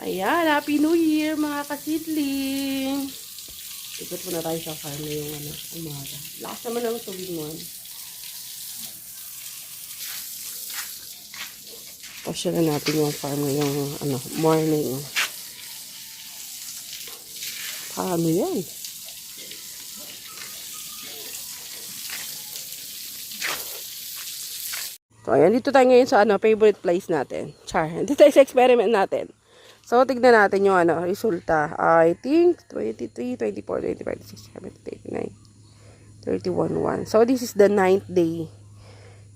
Ayan, Happy New Year mga kasidling. Ikot muna tayo sa farm na yung umaga. Lakas naman ang tubig mo. Pasyalan natin yung farm ngayong morning. Paano yan? So, ayan, dito tayo ngayon sa favorite place natin. Char. Dito tayo sa experiment natin. So, tignan natin yung resulta. I think 23, 24, 25, 26, 27, 28, 29, 31, 1. So, this is the 9th day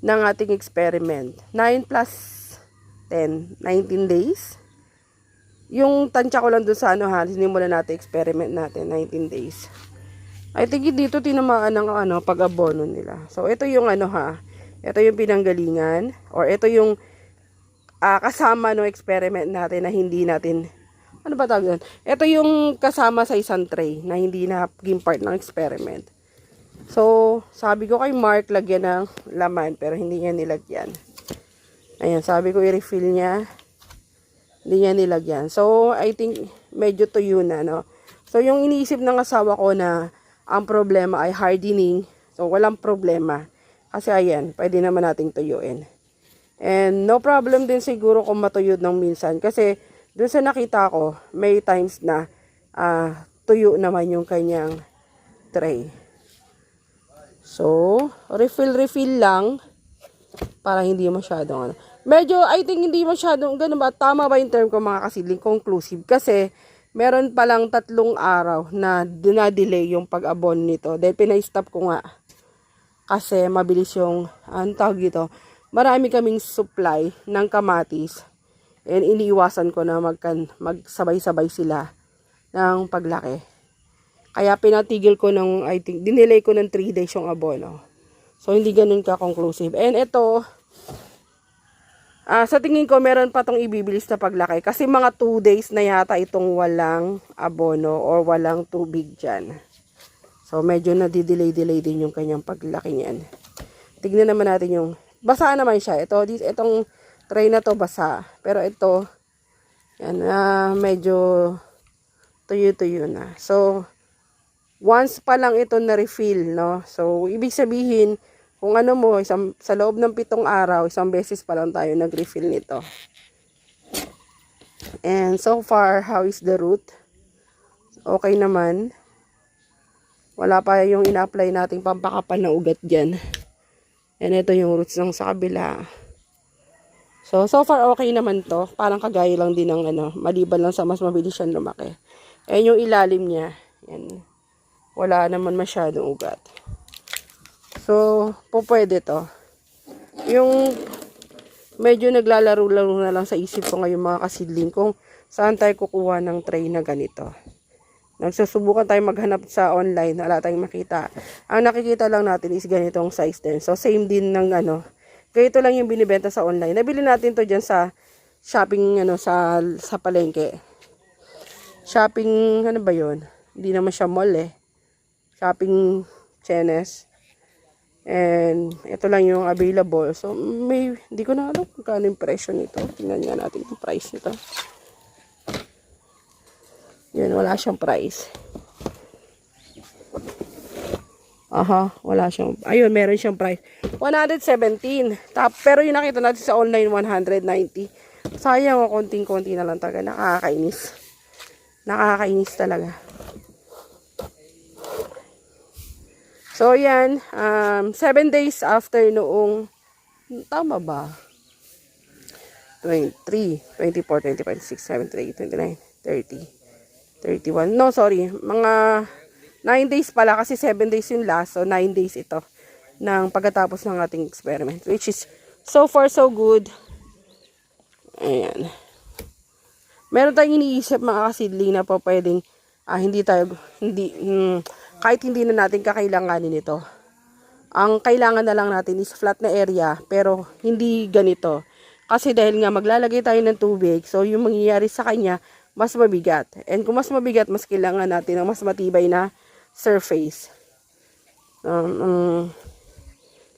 ng ating experiment. 9 plus 10, 19 days. Yung tansya ko lang dun sa sinimulan natin experiment natin, 19 days. I think dito tinamaan ng pag-abono nila. So, ito yung ito yung pinanggalingan or ito yung kasama no experiment natin na hindi natin ba tawag doon? Ito yung kasama sa isang tray na hindi na naging part ng experiment. So, sabi ko kay Mark lagyan ng laman pero hindi niya nilagyan. Ayan, sabi ko i-refill niya. Hindi niya nilagyan. So, I think medyo tuyo na, no? So, yung iniisip ng asawa ko na ang problema ay hardening. So, walang problema. Kasi ayan, pwede naman nating tuyuin. And no problem din siguro kung matuyod ng minsan. Kasi dun sa nakita ko, may times na tuyo naman yung kanyang tray. So, refill lang. Para hindi masyadong medyo, I think hindi masyadong, ganun ba? Tama ba yung term ko mga kasidling? Conclusive. Kasi, meron palang 3 araw na dinadelay yung pag-abon nito. Dahil pinay-stop ko nga. Kasi, mabilis yung, tawag dito, marami kaming supply ng kamatis. And, iniiwasan ko na magsabay-sabay sila ng paglaki. Kaya, pinatigil ko I think, dinelay ko ng 3 days yung abono. So, hindi ganun ka-conclusive. And ito, sa tingin ko, meron pa itong ibibilis na paglaki. Kasi mga 2 days na yata itong walang abono or walang tubig dyan. So, medyo nadidelay-delay din yung kanyang paglaki niyan. Tignan naman natin yung, basa naman siya. Itong tray na to basa. Pero ito, yan, medyo tuyo-tuyo na. So, once pa lang ito na-refill, no? So, ibig sabihin, kung sa loob ng 7 araw, 1 beses pa lang tayo nag-refill nito. And so far, how is the root? Okay naman. Wala pa yung ina-apply nating pampakapal na ugat dyan. And ito yung roots ng sa kabila. So far okay naman to. Parang kagaya lang din ng maliban lang sa mas mabilis siyang lumaki. And yung ilalim niya, yan. Wala naman masyadong ugat. So, pwede to. Yung medyo naglalaro-laro na lang sa isip ko ngayon mga kasidling kung saan tayo kukuha ng tray na ganito. Nagsusubukan tayo maghanap sa online, wala tayong makita. Ang nakikita lang natin is ganitong size din. So, same din ng ganito lang yung binibenta sa online. Nabili natin to dyan sa shopping, sa palengke. Shopping, ba yun? Hindi naman siya mall Shopping Chenes. And, ito lang yung available. So, hindi ko na alam kung kano yung presyo nito. Tingnan nga natin yung price nito. Yan, wala siyang price. Wala siyang, ayun, meron siyang price. 117. Pero yung nakita natin sa online, 190. Sayang, konting-konti na lang talaga. Nakakainis. Nakakainis talaga. So, yan. 7 days after noong, tama ba? 23, 24, 25, 26, 27, 28, 29, 30. 31. No, sorry. Mga 9 days pala kasi 7 days yung last. So, 9 days ito ng pagkatapos ng ating experiment. Which is so far so good. Ayan. Meron tayong iniisip mga kasidling na po pwedeng kahit hindi na natin kakailanganin ito. Ang kailangan na lang natin is flat na area pero hindi ganito. Kasi dahil nga maglalagay tayo ng tubig, so yung mangyayari sa kanya, mas mabigat. And kung mas mabigat, mas kailangan natin ng mas matibay na surface.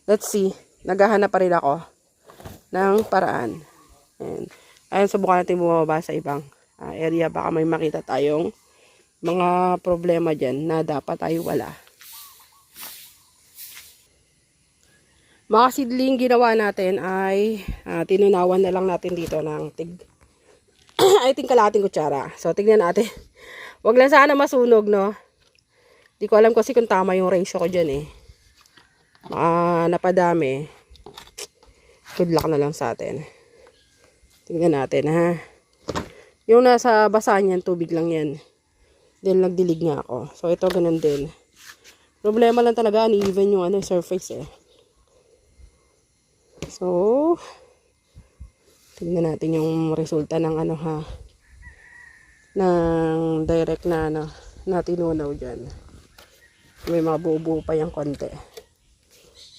Let's see. Naghahanap pa rin ako ng paraan. Ayan, subukan natin bumaba sa ibang area. Baka may makita tayong mga problema dyan na dapat tayo wala. Mga seedling ginawa natin ay tinunawan na lang natin dito ng I think kalahating kutsara. So, tignan natin. Huwag lang sana masunog, no? Di ko alam kasi kung tama yung ratio ko dyan, eh. Napadami. Good luck na lang sa atin. Tignan natin, ha? Yung nasa basahan yan, tubig lang yan. Then, nagdilig nga ako. So, ito ganun din. Problema lang talaga, uneven yung surface, eh. So, tingnan natin yung resulta ng ng direct na na tinunaw dyan. May mga buo-buo pa yung konti.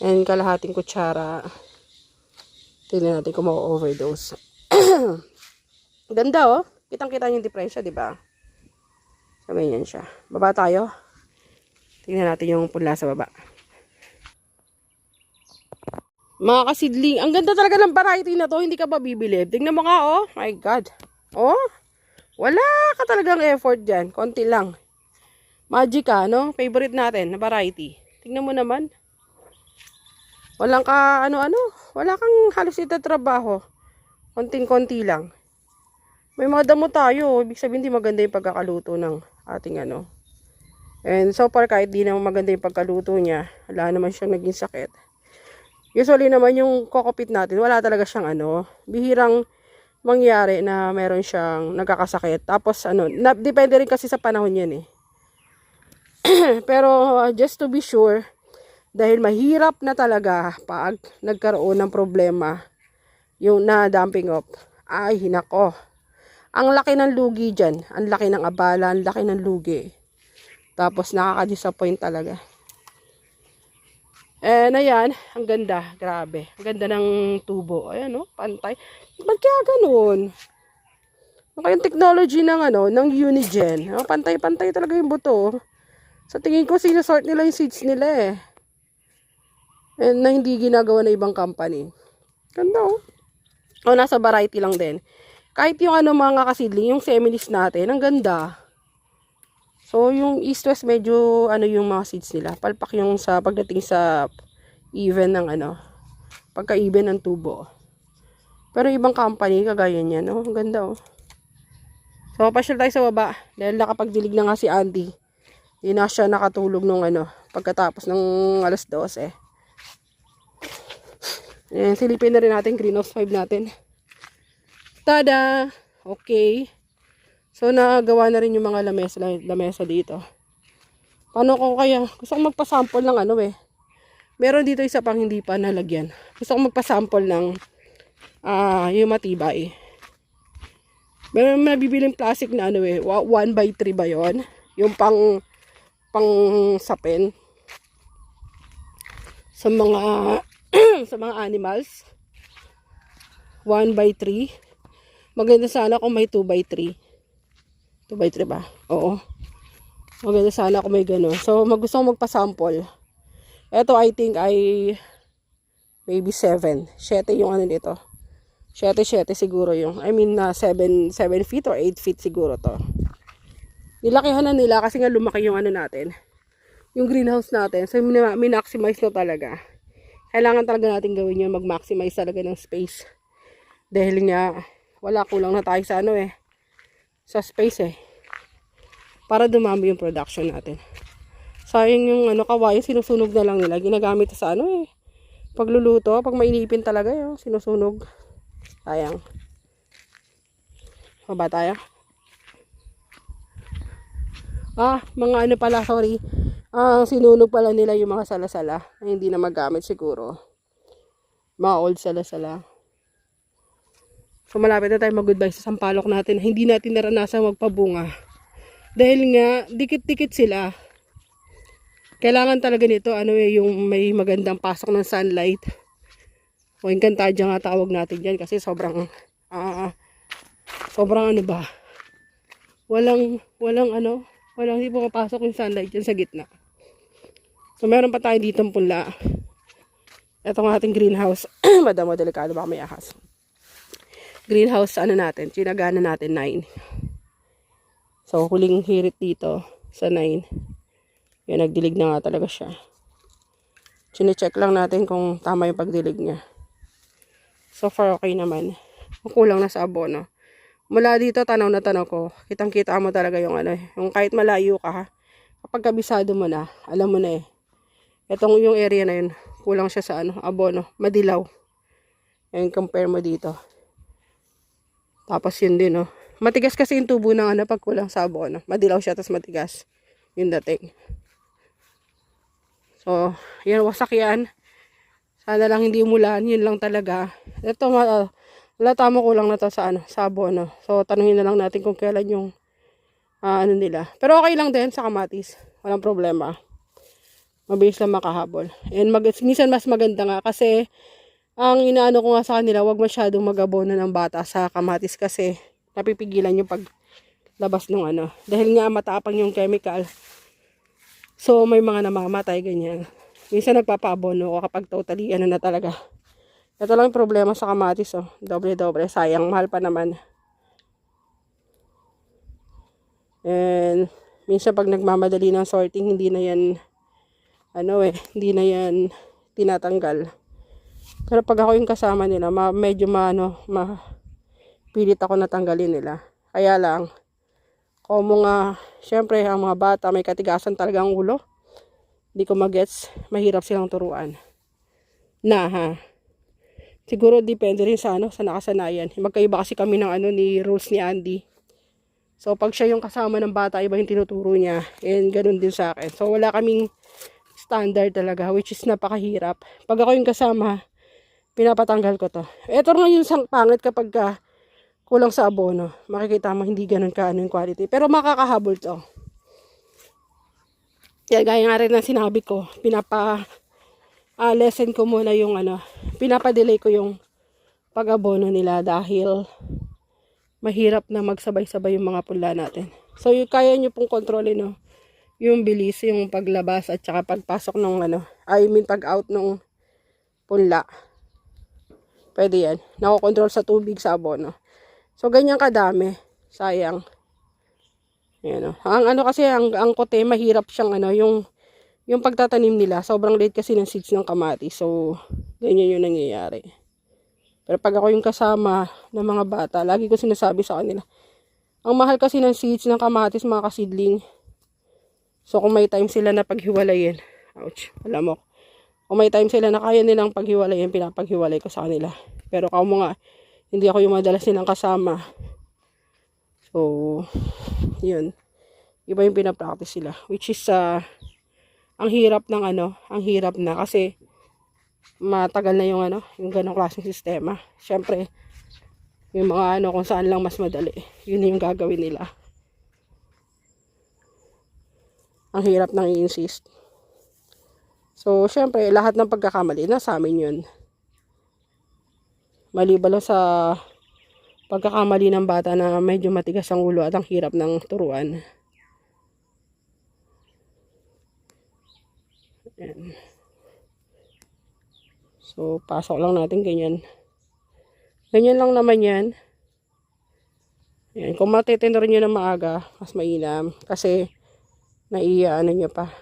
And kalahating kutsara, tingnan natin kung ma-overdose. Ganda, oh. Kitang-kita yung diferensya, di ba? So, ganyan siya. Baba tayo. Tingnan natin yung punla sa baba. Mga kasidling, ang ganda talaga ng variety na to, hindi ka ba bibili? Tingnan mo nga, oh. My God. Oh, wala ka talagang effort dyan. Konti lang. Magica, no? Favorite natin na variety. Tingnan mo naman. Walang ka, wala kang halos itatrabaho. Konting-konti lang. May mga damo tayo. Ibig sabihin, hindi maganda yung pagkakaluto ng ating And so far, kahit di naman maganda yung pagkaluto niya, wala naman siyang naging sakit. Usually naman yung kokopit natin, wala talaga siyang bihirang mangyari na meron siyang nagkakasakit. Tapos depende rin kasi sa panahon yan, eh. Pero just to be sure, dahil mahirap na talaga pag nagkaroon ng problema yung na-dumping off, ay hinako. Ang laki ng lugi dyan, ang laki ng abala, ang laki ng lugi. Tapos nakaka-disappoint talaga. Ayan, ang ganda, grabe. Ang ganda ng tubo. Ayan, no, pantay. Ba't kaya ganun? Yung technology ng ng Unigen. Pantay-pantay talaga yung buto. Sa tingin ko, sinasort nila yung seeds nila, eh. And na hindi ginagawa na ibang company. Ganda, oh. Nasa variety lang din. Kahit yung mga kasidling, yung semilis natin, ang ganda. So, yung East-West, medyo, yung mga seeds nila. Palpak yung pagdating sa even ng, pagka-even ng tubo. Pero ibang company, kagaya niyan, no? Ang ganda, oh. So, pasyal tayo sa baba. Dahil nakapagdilig na nga si Andy. Hindi na siya nakatulog nung, pagkatapos ng alas 12. Ayan, silipin na rin natin, greenhouse 5 natin. Tada! Okay. So, nagawa na rin yung mga lamesa dito. Paano ko kaya? Gusto ko magpa-sample ng Meron dito isa pang hindi pa nalagyan. Gusto ko magpa-sample ng yung matibay. Meron nabibiling plastic na 1x3 ba yun? Yung pang sapin. Sa mga sa mga animals. 1x3. Maganda sana kung may 2x3. 2x3 ba? Oo. Maganda sana kung may gano'n. So, gusto ko magpa-sample. Ito, I think, ay maybe 7. 7 yung nito. 7 siguro yung. I mean, 7 feet or 8 feet siguro to. Nilakihan na nila kasi nga lumaki yung natin. Yung greenhouse natin. So, min-maximize na talaga. Kailangan talaga natin gawin yun. Mag-maximize talaga ng space. Dahil nga, wala, kulang na tayo sa sa space, eh. Para dumami yung production natin. Sayang yung kawayan, sinusunog na lang nila. Ginagamit sa pagluluto. Pag mainipin talaga yun, sinusunog. Sayang. Baba tayo. Mga pala, sorry. Sinunog pala nila yung mga salasala. Na hindi na magamit siguro. Mga old salasala. So, malapit na tayo mag-goodbye sa sampalok natin. Hindi natin naranasan magpabunga. Dahil nga, dikit-dikit sila. Kailangan talaga nito, yung may magandang pasok ng sunlight. O yung kantadya nga tawag natin dyan. Kasi sobrang ba? Walang hindi pumapasok yung sunlight dyan sa gitna. So, meron pa tayo dito ng punla. Ito ang ating greenhouse. Madamo, delikado, baka may ahas. Greenhouse, natin, tinagana natin 9. So, huling hirit dito sa 9. Yan, nagdilig na nga talaga siya. Chine-check lang natin kung tama yung pagdilig niya. So far, okay naman. Kulang na sa abono. Mula dito, tanaw na tanaw ko. Kitang-kita mo talaga yung ano, yung kahit malayo ka, kapag kabisado mo na, alam mo na eh. Itong yung area na yun, kulang siya sa ano, abono, madilaw. And compare mo dito. Tapos yun din, oh. Matigas kasi yung tubo ng ano pag kulang sa abono. Madilaw siya, tapos matigas. Yung dating. So, yan, wasak yan. Sana lang hindi umulan, yun lang talaga. Ito, halata mo kulang na to sa ano, sa abono. So, tanungin na lang natin kung kailan yung ano nila. Pero okay lang din sa kamatis. Walang problema. Mabilis lang makahabol. And minsan mas maganda nga kasi ang inaano ko nga sa kanila, wag masyadong mag-abono ng bata sa kamatis kasi napipigilan yung paglabas ng ano. Dahil nga matapang yung chemical. So may mga namamatay ganyan. Minsan nagpapaabono ako kapag totally ano na talaga. Ito lang yung problema sa kamatis, oh. Doble-doble. Sayang, mahal pa naman. And minsan pag nagmamadali ng sorting, hindi na yan hindi na yan tinatanggal. Pero pag ako yung kasama nila, medyo pilit ako natanggalin nila. Kaya lang, syempre ang mga bata may katigasan talaga ang ulo. Hindi ko magets, mahirap silang turuan. Siguro depende rin sa sa nakasanayan. Magkaiba kasi kami ng ni rules ni Andy. So pag siya yung kasama ng bata, iba yung tinuturo niya. And ganun din sa akin. So wala kaming standard talaga, which is napakahirap. Pag ako yung kasama, pinapatanggal ko to. Ito nga yung pangit kapag kulang sa abono. Makikita mo hindi ganun yung quality. Pero makakahabol to. Kaya gaya nga rin ng sinabi ko, lesson ko muna yung pinapadelay ko yung pag-abono nila dahil mahirap na magsabay-sabay yung mga punla natin. So yung kaya nyo pong kontrolin, yung bilis, yung paglabas at saka pagpasok ng pag-out ng punla. Pwede yan. Nakokontrol sa tubig sa abono. So ganyan kadami. Sayang. Ayan, ang kasi ang kote mahirap siyang yung pagtatanim nila. Sobrang late kasi ng seeds ng kamatis. So ganyan yung nangyayari. Pero pag ako yung kasama ng mga bata, lagi ko sinasabi sa kanila, ang mahal kasi ng seeds ng kamatis, mga kasidling. So, kung may time sila na paghiwalayin, ouch, alam mo, kung may time sila na kaya nilang paghiwalayin, pinapaghiwalay ko sa kanila. Pero kamo nga, hindi ako yung madalas nilang kasama. So, yun. Iba yung pinapractice sila. Which is, ang hirap ang hirap na kasi matagal na yung ganong klaseng sistema. Siyempre, yung mga kung saan lang mas madali, yun yung gagawin nila. Ang hirap nang i-insist. So, syempre, lahat ng pagkakamali, nasa amin yun. Maliban lang sa pagkakamali ng bata na medyo matigas ang ulo at ang hirap ng turuan. Ayan. So, pasok lang natin ganyan. Ganyan lang naman yan. Ayan. Kung matitindor nyo na maaga, mas mainam. Kasi, nyo pa.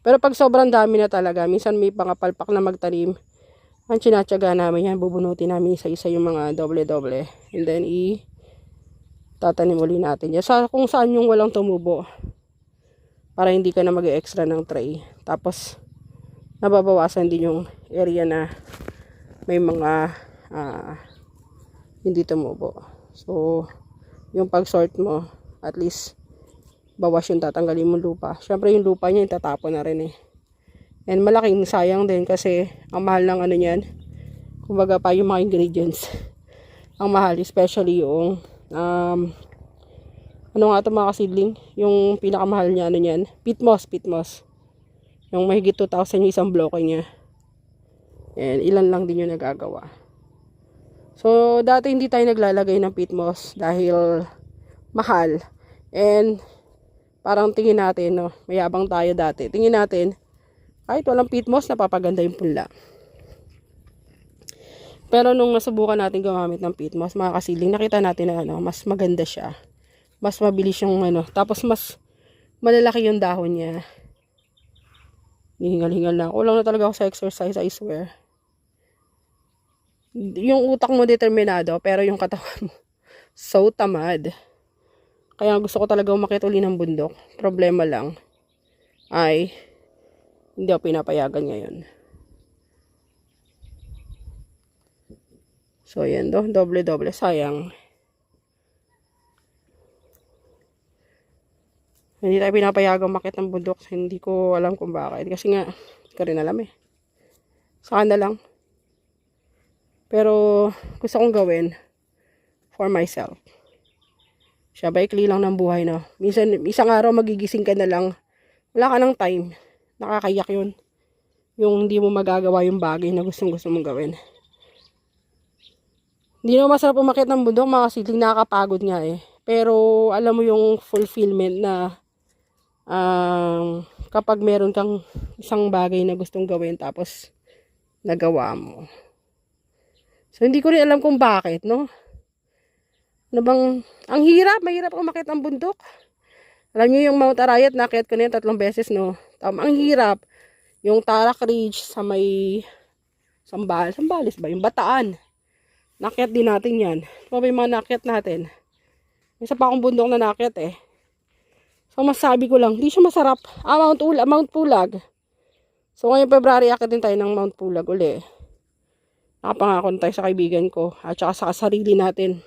Pero pag sobrang dami na talaga, minsan may pangapalpak na magtanim, ang tsinatsaga namin yan, bubunutin namin isa-isa yung mga doble-doble. And then, tatanim uli natin yan. Kung saan yung walang tumubo, para hindi ka na mag-extra ng tray. Tapos, nababawasan din yung area na may mga hindi tumubo. So, yung pag-sort mo, at least, bawas yung tatanggalin mo lupa. Syempre yung lupa niya itatapon na rin eh. And malaking sayang din kasi ang mahal ng niyan. Kumbaga pa yung mga ingredients. Ang mahal, especially yung mga kasidling, yung pinakamahal niya niyan, peat moss. Yung mahigit 2,000 yung isang bloke niya. And ilan lang din yung nagagawa. So dati hindi tayo naglalagay ng peat moss dahil mahal. And parang tingin natin, mayabang tayo dati. Tingin natin, kahit walang peat moss, napapaganda yung punla. Pero nung nasubukan natin gumamit ng peat moss, mga kasiling, nakita natin na mas maganda siya. mas mabilis yung ano. Tapos mas malalaki yung dahon niya. Hingal-hingal na. Kulang na talaga ako sa exercise, I swear. Yung utak mo determinado, pero yung katawan mo so tamad. Kaya gusto ko talaga umakyat uli ng bundok. Problema lang ay hindi ako pinapayagan ngayon. So, yan do. Doble-doble. Sayang. Hindi tayo pinapayagang umakyat ng bundok. Hindi ko alam kung bakit. Kasi nga, hindi ko rin alam eh. Saka na lang. Pero, gusto kong gawin for myself. Siya, baikli lang ng buhay na. Minsan, isang araw magigising ka na lang. Wala ka ng time. Nakakayak yun. Yung hindi mo magagawa yung bagay na gustong-gusto mong gawin. Hindi na masarap umakyat ng bundok, mga kasiling, nakakapagod nga eh. Pero, alam mo yung fulfillment na kapag meron kang isang bagay na gustong gawin, tapos nagawa mo. So, hindi ko rin alam kung bakit, no? Ano bang, ang hirap, mahirap umakyat ng bundok. Alam niyo yung Mount Arayat, nakyat ko na yan 3 beses, no? Ang hirap, yung Tarak Ridge sa may Sambales ba? Yung Bataan. Nakyat din natin yan. Ito ba yung mga nakyat natin? Isa pa akong bundok na nakyat eh. So, masabi ko lang, di siya masarap. Mount Pulag. So, ngayong February, akit din tayo ng Mount Pulag uli. Nakapangako na tayo sa kaibigan ko. At saka sa sarili natin.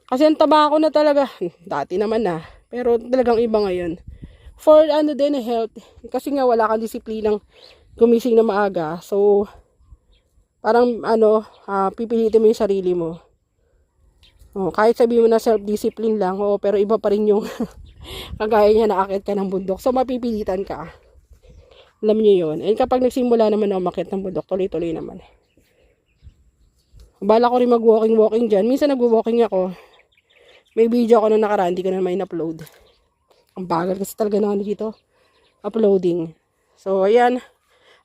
Kasi ang taba ko na talaga. Dati naman na. Pero talagang iba ngayon. For ano din, health. Kasi nga wala kang disiplinang gumising na maaga. So, parang pipilitin mo yung sarili mo. Kahit sabihin mo na self-discipline lang, pero iba pa rin yung kagaya niya na akit ka ng bundok. So, mapipilitan ka. Alam niyo yun. And kapag nagsimula naman ako makit ng bundok, tuloy-tuloy naman. Bala ko rin mag-walking dyan. Minsan nag-walking ako. May video ako nung nakaraan, hindi ko na may in-upload. Ang bagal kasi talaga na dito. Uploading. So, ayan.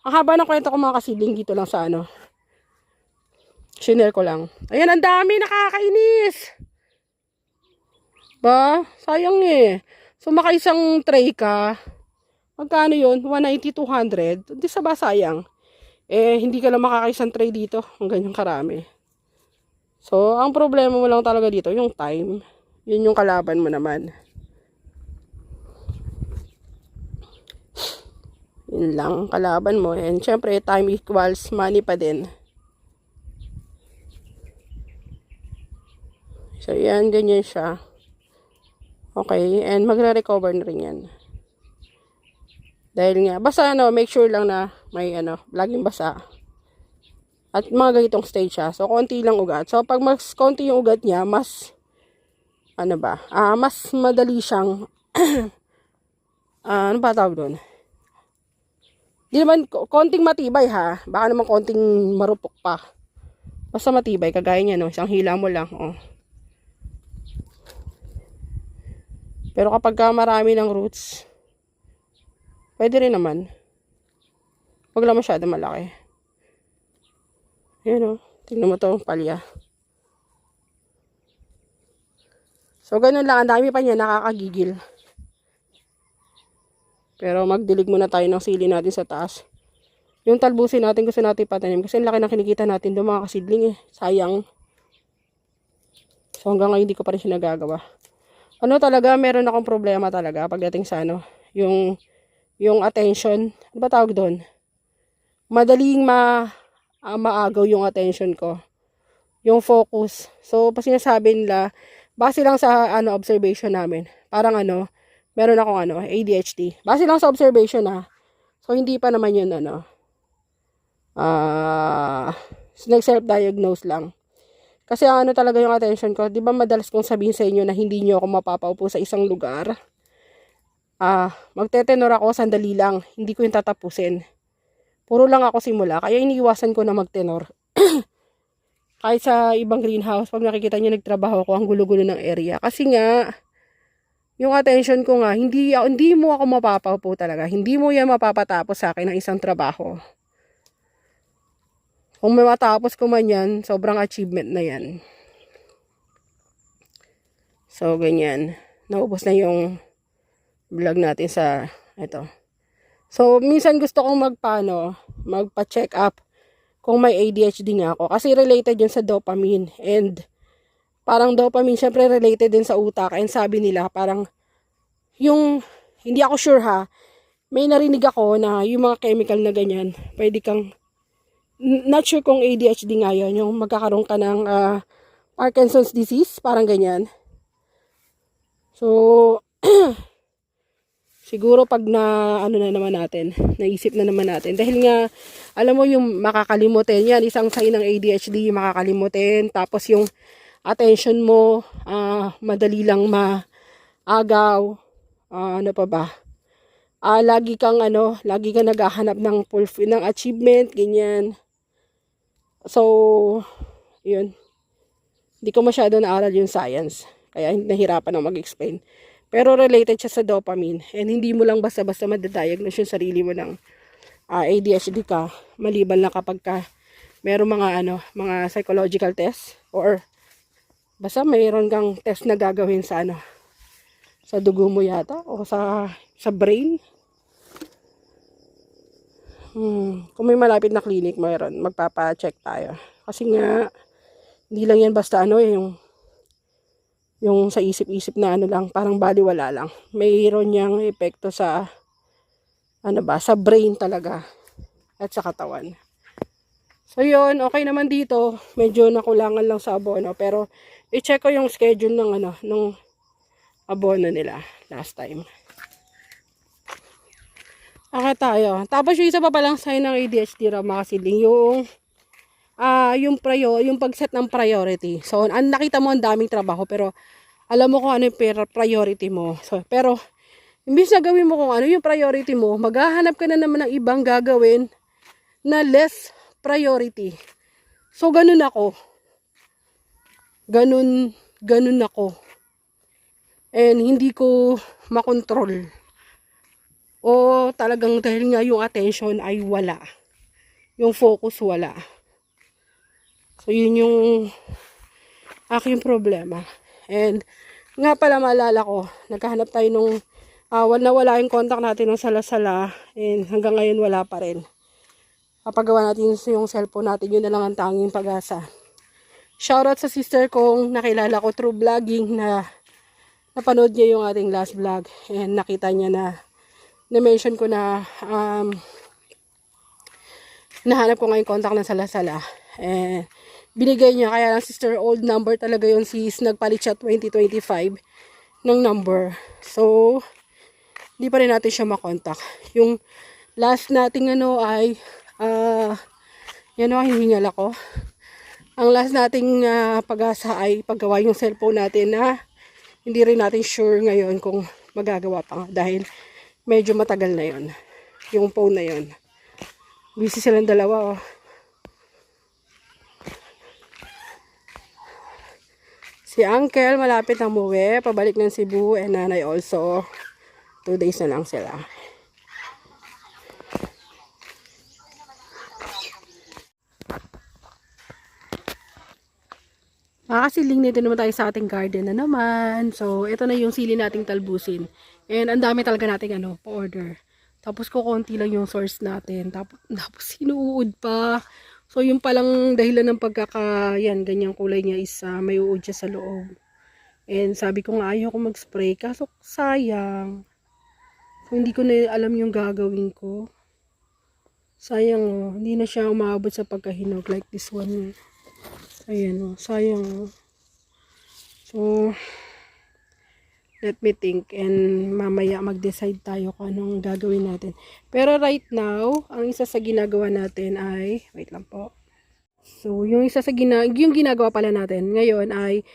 Ang haba ng kwento ko mga kasiling dito lang sa Shinare ko lang. Ayan, ang dami, nakakainis. Ba? Sayang eh. So, makaisang tray ka. Magkano yun? 190, 200. Hindi sa ba sayang? Eh, hindi ka lang makakaisang tray dito. Ang ganyang karami. So, ang problema mo lang talaga dito, yung time. Yun yung kalaban mo naman. Yun lang, kalaban mo. And syempre, time equals money pa din. So, yan, ganyan siya. Okay, and magre-recover na rin yan. Dahil nga, basta make sure lang na may laging basa. At mga ganitong stage siya. So, konti lang ugat. So, pag mas konti yung ugat niya, mas, mas madali siyang, ano ba tawag doon? Di naman, konting matibay ha. Baka naman konting marupok pa. Basta matibay, kagaya niya, no? Isang hila mo lang, Pero kapag marami ng roots, pwede rin naman. Huwag lang masyado malaki. Ayan tingnan mo to, palya. So, ganun lang. Ang dami pa niya, nakakagigil. Pero magdilig muna tayo ng sili natin sa taas. Yung talbusin natin, gusto natin patanim. Kasi ang laki na kinikita natin doon mga kasidling eh. Sayang. So, hanggang ngayon hindi ko pa rin siya nagagawa. Talaga, meron akong problema talaga pagdating sa yung attention. Ano ba tawag doon? Madaling maagaw yung attention ko. Yung focus. So, pa sinasabi nila, base lang sa observation namin. Parang meron akong ADHD. Base lang sa observation ha. So, hindi pa naman yun nag-self-diagnose lang. Kasi talaga yung attention ko. Di ba madalas kong sabihin sa inyo na hindi nyo ako mapapaupo sa isang lugar? Magtetenor ako, sandali lang. Hindi ko yung tatapusin. Puro lang ako simula. Kaya iniiwasan ko na magtenor. Kahit sa ibang greenhouse, pag nakikita nyo nagtrabaho ko, ang gulo-gulo ng area. Kasi nga, yung attention ko nga, hindi mo ako mapapaupo talaga. Hindi mo yan mapapatapos sa akin ng isang trabaho. Kung may matapos ko man yan, sobrang achievement na yan. So, ganyan. naubos na yung vlog natin sa ito. So, minsan gusto kong magpa-check up kung may ADHD nga ako. Kasi related yun sa dopamine. And parang dopamine, syempre related din sa utak. And sabi nila, parang yung, hindi ako sure ha, may narinig ako na yung mga chemical na ganyan, pwede kang, not sure kung ADHD nga yun, yung magkakaroon ka ng Parkinson's disease, parang ganyan. So, siguro pag naisip na naman natin. Dahil nga, alam mo yung makakalimutin, yan, isang sign ng ADHD, yung makakalimutin. Tapos yung attention mo, madali lang maagaw. Ano pa ba? Lagi kang naghahanap ng ng achievement, ganyan. So, yun. Hindi ko masyado naaral yung science. Kaya nahirapan ako mag-explain. Pero related siya sa dopamine. And hindi mo lang basta-basta madadiagnose yung sarili mo ng ADHD ka. Maliban lang kapag meron mga psychological test. Or basta mayroon kang test na gagawin sa sa dugo mo yata. O sa brain. Kung may malapit na clinic, mayroon. Magpapa-check tayo. Kasi nga, hindi lang yan basta yung sa isip-isip na lang, parang baliwala lang. Mayroon niyang epekto sa, sa brain talaga. At sa katawan. So yun, okay naman dito. Medyo nakulangan lang sa abono. Pero, i-check ko yung schedule ng abono nila last time. Okay tayo. Tapos yung isa pa palang sign ng ADHD raw mga kasiling, yung pag-set ng priority. So, nakita mo ang daming trabaho pero alam mo kung ano yung priority mo. So, pero imbis na gawin mo kung ano yung priority mo, maghahanap ka na naman ng ibang gagawin na less priority. So, ganun ako. Ganun ako. And hindi ko makontrol. O talagang dahil nga yung attention ay wala. Yung focus wala. So, yun yung aking problema. And, nga pala maalala ko, naghahanap tayo nung, wala yung contact natin ng Sala-Sala. And, hanggang ngayon wala pa rin. Kapagawa natin yung cellphone natin, yun na lang ang tanging pag-asa. Shoutout sa sister kong nakilala ko through vlogging na napanood niya yung ating last vlog. And, nakita niya na-mention ko na, nahanap ko nga yung contact ng Sala-Sala. And, binigay niya, kaya lang sister, old number talaga yun, sis, nagpalit siya 2025 ng number. So, hindi pa rin natin siya makontak. Yung last nating ay, hihingal ako. Ang last nating pag-asa ay paggawa yung cellphone natin na hindi rin natin sure ngayon kung magagawa pa nga. Dahil medyo matagal na yon yung phone na yon. Busy silang dalawa, oh. Si Uncle malapit na umuwi, pabalik ng Cebu, and nanay also 2 days na lang sila. Makakasiling nito naman tayo sa ating garden na naman. So, ito na yung sili nating talbusin. And ang dami talaga nating pa-order. Tapos kukunti lang yung source natin. Tapos sinuud pa. So, yung palang dahilan ng ganyang kulay niya is may uod siya sa loob. And sabi ko nga ayaw ko mag-spray. Kaso sayang. So, hindi ko na alam yung gagawin ko. Sayang, oh. Hindi na siya umabot sa pagkahinog like this one. Ayan, oh. Sayang, oh. So, let me think and mamaya mag-decide tayo kung anong gagawin natin. Pero right now, ang isa sa ginagawa natin ay, wait lang po. So, yung isa sa yung ginagawa pala natin ngayon ay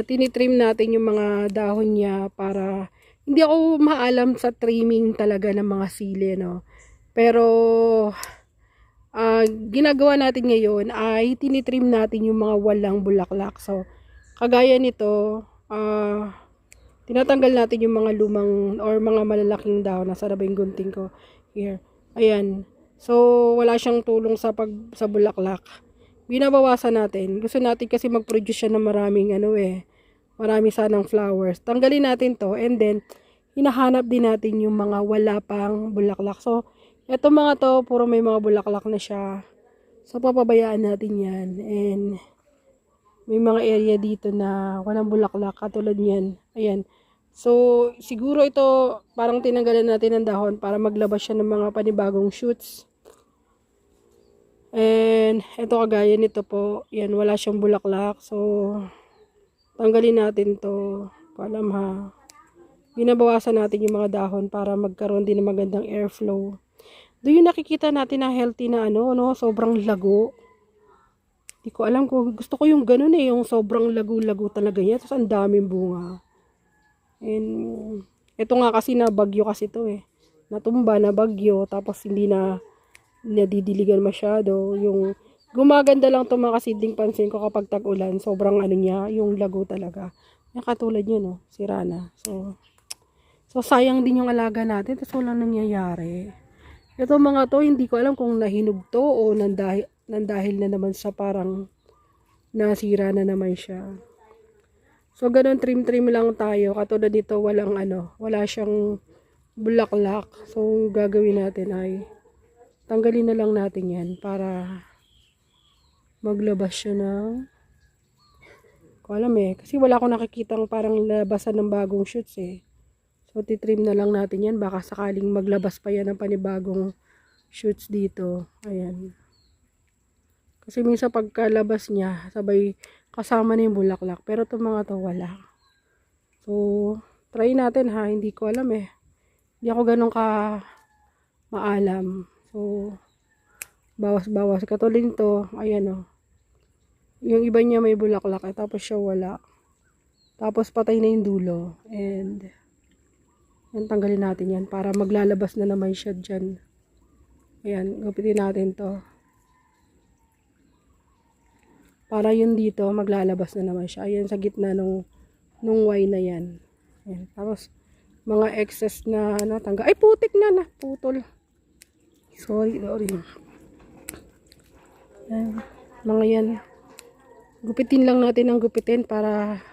tinitrim natin yung mga dahon niya para hindi ako maalam sa trimming talaga ng mga sili, no. Pero ginagawa natin ngayon ay tinitrim natin yung mga walang bulaklak. So, kagaya nito, tinatanggal natin yung mga lumang or mga malalaking dahon. Nasa na ba yung gunting ko? Here. Ayan. So, wala siyang tulong sa bulaklak. Binabawasan natin. Gusto natin kasi mag-produce siya ng maraming Marami sanang flowers. Tanggalin natin to and then hinahanap din natin yung mga wala pang bulaklak. So, eto mga to, puro may mga bulaklak na siya. So, papabayaan natin yan. And may mga area dito na walang bulaklak katulad niyan. Ayan. So, siguro ito parang tinanggalan natin ng dahon para maglabas siya ng mga panibagong shoots. And ito kagaya nito po, yan wala siyang bulaklak. So, tanggalin natin to. Paalam ha. Binabawasan natin yung mga dahon para magkaroon din ng magandang airflow. Doon yung nakikita natin na healthy na sobrang lago. Hindi ko alam kung gusto ko yung ganun yung sobrang lago-lago talaga niya. Tapos ang daming bunga. And ito nga kasi na bagyo kasi to natumba na bagyo tapos hindi na nadidiligan masyado. Yung gumaganda lang to mga kasidling pansin ko kapag tag-ulan. Sobrang niya, yung lago talaga. Yung katulad nyo sira na. So sayang din yung alaga natin tapos walang nangyayari. Ito mga to hindi ko alam kung nahinog to o nandahil na naman sa parang nasira na naman siya. So, ganun, trim-trim lang tayo. Katulad dito, wala siyang bulaklak. So, gagawin natin ay, tanggalin na lang natin yan para maglabas siya ng, ko alam kasi wala akong nakikitang parang labasan ng bagong shoots So, titrim na lang natin yan. Baka sakaling maglabas pa yan ng panibagong shoots dito. Ayan. Kasi minsan pagkalabas niya, sabay kasama na yung bulaklak. Pero itong mga to wala. So, try natin ha. Hindi ko alam Hindi ako ganun ka maalam. So, bawas-bawas. Katulad nito, ayan yung iba niya may bulaklak tapos siya wala. Tapos patay na yung dulo. And, yan, tanggalin natin yan para maglalabas na naman siya dyan. Ayan, gupitin natin to. Para yun dito, maglalabas na naman siya. Ayan, sa gitna nung Y na yan. Ayan. Tapos, mga excess na, tangga. Ay, putik na, putol. Sorry. Ayan. Mga yan. Gupitin lang natin ang gupitin para,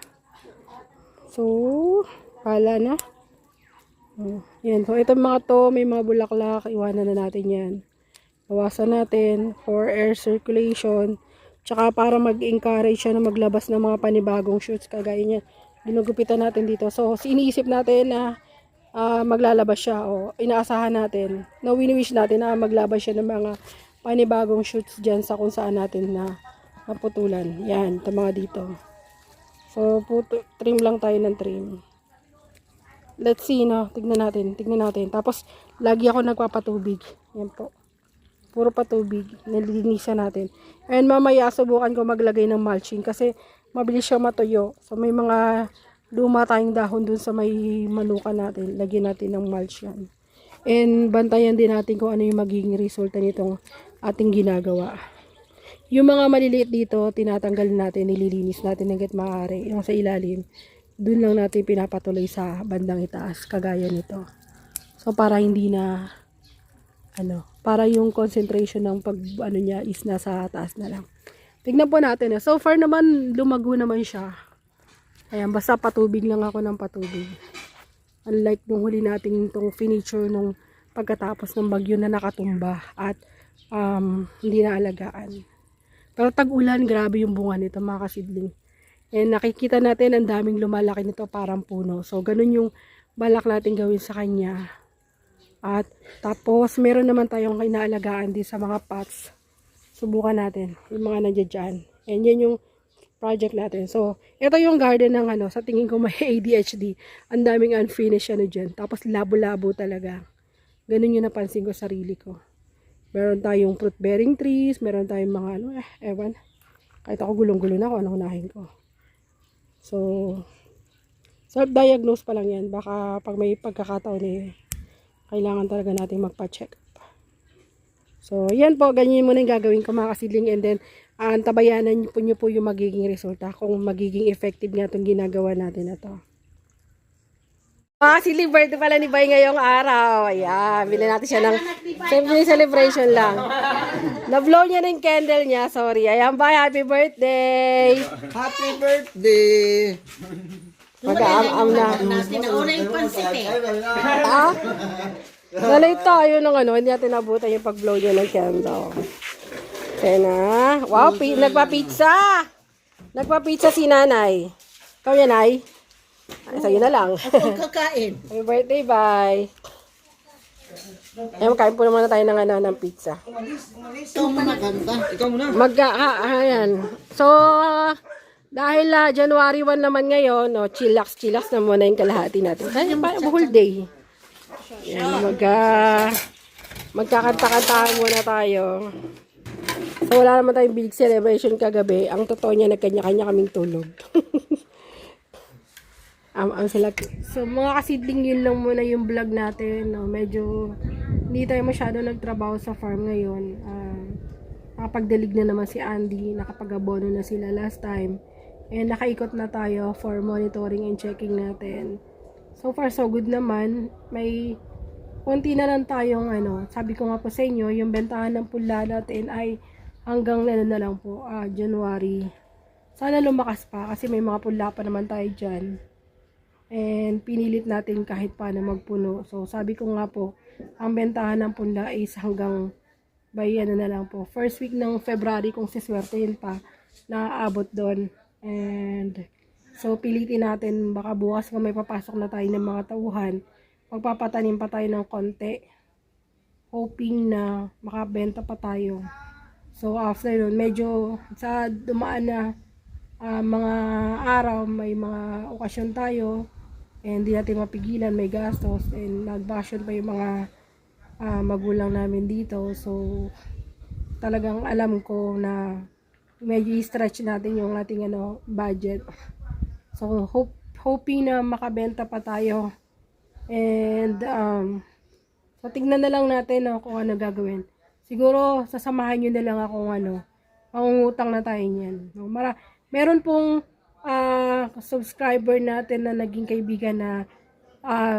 so, pala na. Ayan. So, itong mga to, may mga bulaklak. Iwanan na natin yan. Bawasan natin for air circulation. Tsaka para mag-encourage siya na maglabas ng mga panibagong shoots kagaya niya. Ginugupitan natin dito. So, iniisip natin na maglalabas siya o inaasahan natin. Na wini-wish natin na maglabas siya ng mga panibagong shoots dyan sa kung saan natin na naputulan. Yan, ito mga dito. So, trim lang tayo ng trim. Let's see, tignan natin. Tapos, lagi ako nagpapatubig. Yan po. Puro patubig. Nililinisan natin. And mamaya, subukan ko maglagay ng mulching kasi mabilis siya matuyo. So, may mga luma tayong dahon dun sa may manukan natin. Lagyan natin ng mulch yan. And bantayan din natin kung ano yung magiging resulta nitong ating ginagawa. Yung mga maliliit dito, tinatanggal natin, nililinis natin hanggat maaari. Yung sa ilalim, dun lang natin pinapatuloy sa bandang itaas, kagaya nito. So, para hindi na, para yung concentration ng niya is nasa taas na lang. Tignan po natin. So far naman, lumago naman siya. Ayan, basta patubig lang ako ng patubig. Unlike nung huli nating itong finiture nung pagkatapos ng bagyo na nakatumba at hindi na alagaan. Pero tag-ulan, grabe yung bunga nito mga kasidling. And nakikita natin ang daming lumalaki nito parang puno. So ganun yung balak natin gawin sa kanya. At tapos meron naman tayong inaalagaan din sa mga pots. Subukan natin yung mga nandiyan dyan. And yan yung project natin. So, ito yung garden ng sa tingin ko may ADHD. Ang daming unfinished dyan. Tapos labo-labo talaga. Ganun yung napansin ko sarili ko. Meron tayong fruit bearing trees. Meron tayong mga ewan. Kahit ako gulong-gulo na ako, unahin ko. So, self-diagnose pa lang yan. Baka pag may pagkakataon kailangan talaga natin magpa-check up. So, yan po. Ganyan muna yung gagawin ko mga kasidling. And then, antabayanan nyo po yung magiging resulta. Kung magiging effective nga itong ginagawa natin na to. Mga kasidling, birthday pala ni Bay ngayong araw. Ayan. Bilhin natin siya ng simple celebration lang. Na-blow niya na yung candle niya. Sorry. Ayan ba? Happy birthday! Happy birthday! Mag-aam-am na. Nauna yung pansit eh. Ha? Nalate tayo ng ano. Hindi natin nabutan yung pag-blow niya ng candle. Kaya na. Wow, nagpa-pizza! Nagpa-pizza si nanay. Ikaw yan, ay? Ay, sa'yo na lang. Ang kakain. Happy birthday, bye! Ayan, kain po naman na tayo ng pizza. Ito maganda. Ikaw muna. Ayan. So, dahil January 1 naman ngayon, no, chillax na muna yung kalahati natin. Ay, whole day. Ayan, magkakanta-kantahan muna tayo. So, wala naman tayong big celebration kagabi. Ang totoo niya, nagkanya-kanya kaming tulog. Sila. So, mga kasidling, yun lang muna yung vlog natin. No? Medyo, hindi tayo masyado nagtrabaho sa farm ngayon. Nakapagdalig na naman si Andy. Nakapag-abono na sila last time. And nakaikot na tayo for monitoring and checking natin. So far, so good naman. May konti na lang tayong, sabi ko nga po sa inyo, yung bentahan ng pula natin ay hanggang na lang po, January. Sana lumakas pa kasi may mga pula pa naman tayo dyan. And pinilit natin kahit paano magpuno. So sabi ko nga po, ang bentahan ng punla is hanggang by na lang po. First week ng February kung siswertein pa, naaabot doon. And so pilitin natin, baka bukas kung may papasok na tayo ng mga tauhan, magpapatanim pa tayo ng konti. Hoping na makabenta pa tayo. So after yun, medyo sa dumaan na mga araw, may mga okasyon tayo. And di natin mapigilan, may gastos. And nag-vacation pa yung mga magulang namin dito. So, talagang alam ko na medyo i-stretch natin yung ating budget. So, hoping na makabenta pa tayo. And, so tignan na lang natin kung ano gagawin. Siguro, sasamahan nyo na lang ako pangungutang na tayo niyan. No? Meron pong subscriber natin na naging kaibigan na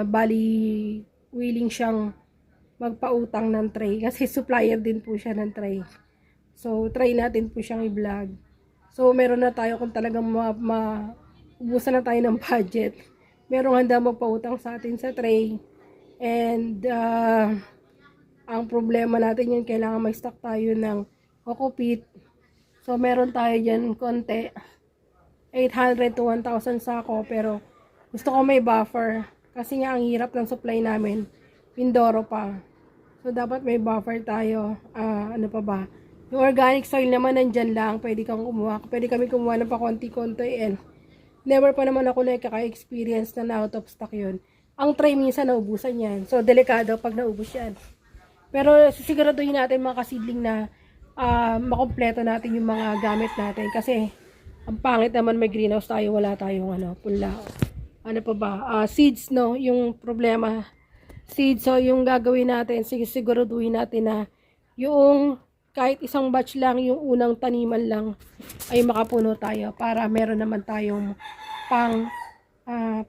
bali willing siyang magpautang ng tray kasi supplier din po siya ng tray. So try natin po siyang i-vlog. So meron na tayo kung talagang ubusan na tayo ng budget. Merong handa magpautang sa atin sa tray. And ang problema natin yun, kailangan may stock tayo ng coco peat. So meron tayo dyan konti. 800 to 1,000 sako, pero gusto ko may buffer kasi nga ang hirap ng supply namin, Mindoro pa. So dapat may buffer tayo. Ano pa ba? Yung organic soil naman nandyan lang, pwede kami kumuha ng pa konti-konti, and never pa naman ako nakaka-experience na out of stock yun. Ang tray minsan naubusan yan, so delikado pag naubos yan. Pero sisiguraduhin natin mga kasidling na makompleto natin yung mga gamit natin kasi ang pangit naman may greenhouse tayo, wala tayong punla. Ano pa ba? Seeds, no? Yung problema. Seeds, so yung gagawin natin, siguraduhin natin na yung kahit isang batch lang, yung unang taniman lang ay makapuno tayo para meron naman tayong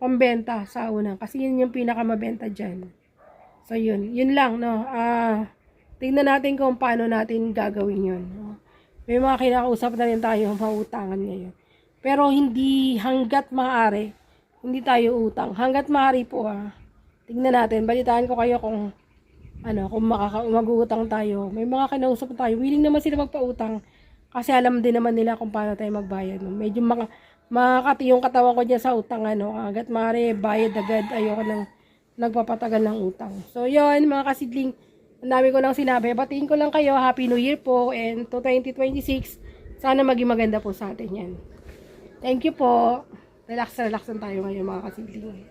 pambenta sa unang. Kasi yun yung pinakamabenta dyan. So yun lang, no? Tingnan natin kung paano natin gagawin yun. No? May mga kinakausap na rin tayo mautangan ngayon. Pero hindi hanggat maaari, hindi tayo utang. Hanggat maaari po tingnan natin, balitaan ko kayo kung mag-uutang tayo. May mga kinausap tayo, willing naman sila magpautang kasi alam din naman nila kung paano tayo magbayad. No? Medyo makakati yung katawan ko dyan sa utang. Hanggat maaari, bayad agad. Ayoko nang nagpapatagal ng utang. So yun mga kasidling, ang dami ko lang sinabi. Batiin ko lang kayo. Happy New Year po. And to 2026, sana maging maganda po sa atin yan. Thank you po. Relax tayo ngayon mga kasidling.